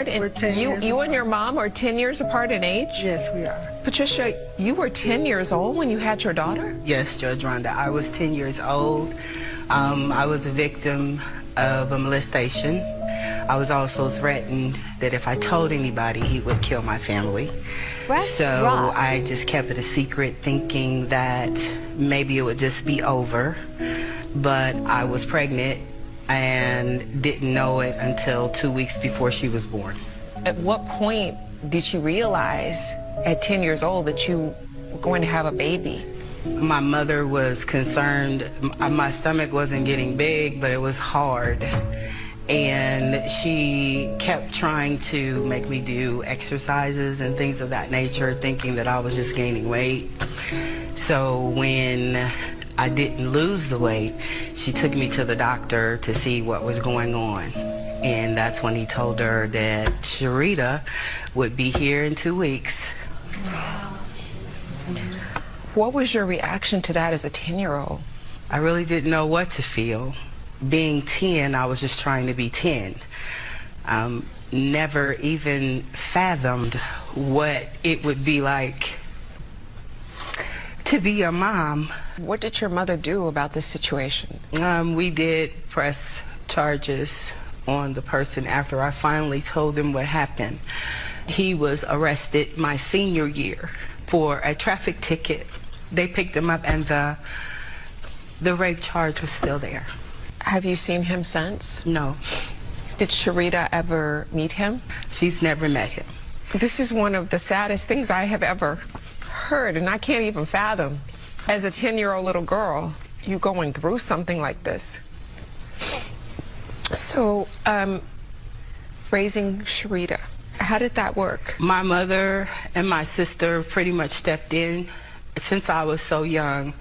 apart, and you and your mom are 10 years apart in age? Yes, we are. Patricia, you were 10 years old when you had your daughter? Yes, Judge Rhonda. I was 10 years old. I was a victim of a molestation. I was also threatened that if I told anybody, he would kill my family. So I just kept it a secret, thinking that maybe it would just be over. But I was pregnant and didn't know it until 2 weeks before she was born. At what point did you realize at 10 years old that you were going to have a baby? My mother was concerned. My stomach wasn't getting big, but it was hard. And she kept trying to make me do exercises and things of that nature, thinking that I was just gaining weight. So when I didn't lose the weight, she took me to the doctor to see what was going on. And that's when he told her that Sharita would be here in 2 weeks. What was your reaction to that as a 10-year-old? I really didn't know what to feel. Being 10, I was just trying to be 10. Never even fathomed what it would be like to be a mom. What did your mother do about this situation? We did press charges on the person after I finally told him what happened. He was arrested my senior year for a traffic ticket. They picked him up and the rape charge was still there. Have you seen him since? No. Did Sharita ever meet him? She's never met him. This is one of the saddest things I have ever heard, and I can't even fathom. As a 10-year-old little girl, you going through something like this. So, raising Sharita, how did that work? My mother and my sister pretty much stepped in since I was so young.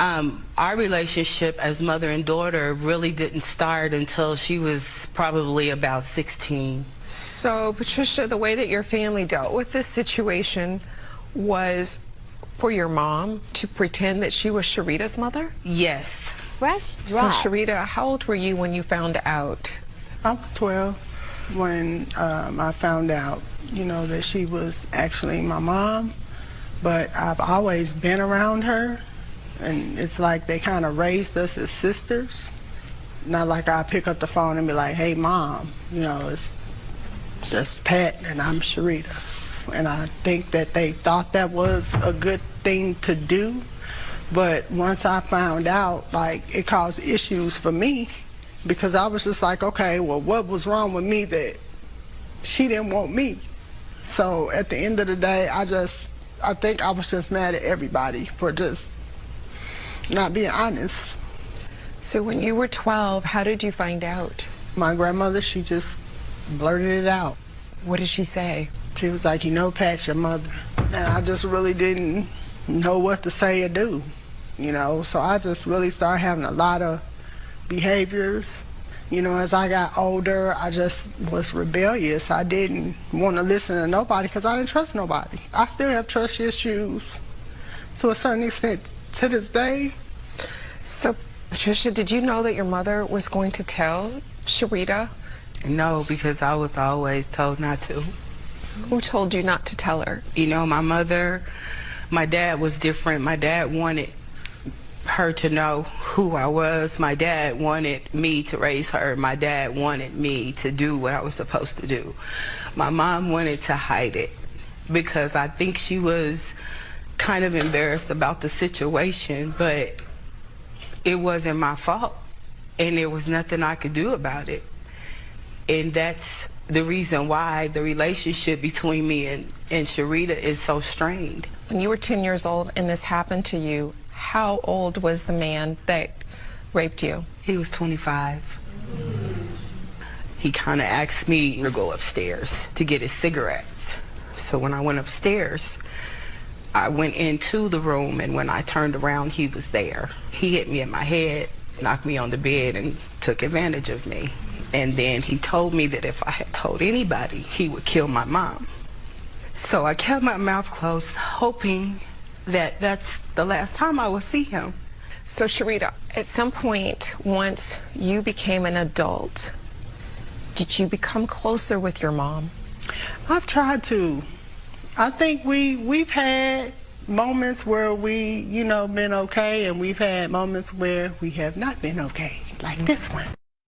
Our relationship as mother and daughter really didn't start until she was probably about 16. So, Patricia, the way that your family dealt with this situation was for your mom to pretend that she was Sharita's mother? Yes. Fresh So, Sharita, how old were you when you found out? I was 12 when I found out, that she was actually my mom. But I've always been around her. And it's like they kind of raised us as sisters. Not like I pick up the phone and be like, hey, Mom, it's just Pat and I'm Sharita. And I think that they thought that was a good thing to do. But once I found out, it caused issues for me because I was just like, okay, well, what was wrong with me that she didn't want me? So at the end of the day, I think I was just mad at everybody for just not being honest. So when you were 12, how did you find out? My grandmother, she just blurted it out. What did she say? She was like, Pat's your mother. And I just really didn't know what to say or do, So I just really started having a lot of behaviors. As I got older, I just was rebellious. I didn't want to listen to nobody because I didn't trust nobody. I still have trust issues to a certain extent to this day. So, Patricia, did you know that your mother was going to tell Sharita? No, because I was always told not to. Who told you not to tell her? My dad was different. My dad wanted her to know who I was. My dad wanted me to raise her. My dad wanted me to do what I was supposed to do. My mom wanted to hide it because I think she was kind of embarrassed about the situation, but it wasn't my fault and there was nothing I could do about it. And that's the reason why the relationship between me and Sharita is so strained. When you were 10 years old and this happened to you, how old was the man that raped you? He was 25. He kind of asked me to go upstairs to get his cigarettes. So when I went upstairs, I went into the room, and when I turned around, he was there. He hit me in my head, knocked me on the bed, and took advantage of me. And then he told me that if I had told anybody, he would kill my mom. So I kept my mouth closed, hoping that that's the last time I would see him. So, Sharita, at some point, once you became an adult, Did you become closer with your mom? I've tried to. I think we've had moments where we, been okay, and we've had moments where we have not been okay, like this one.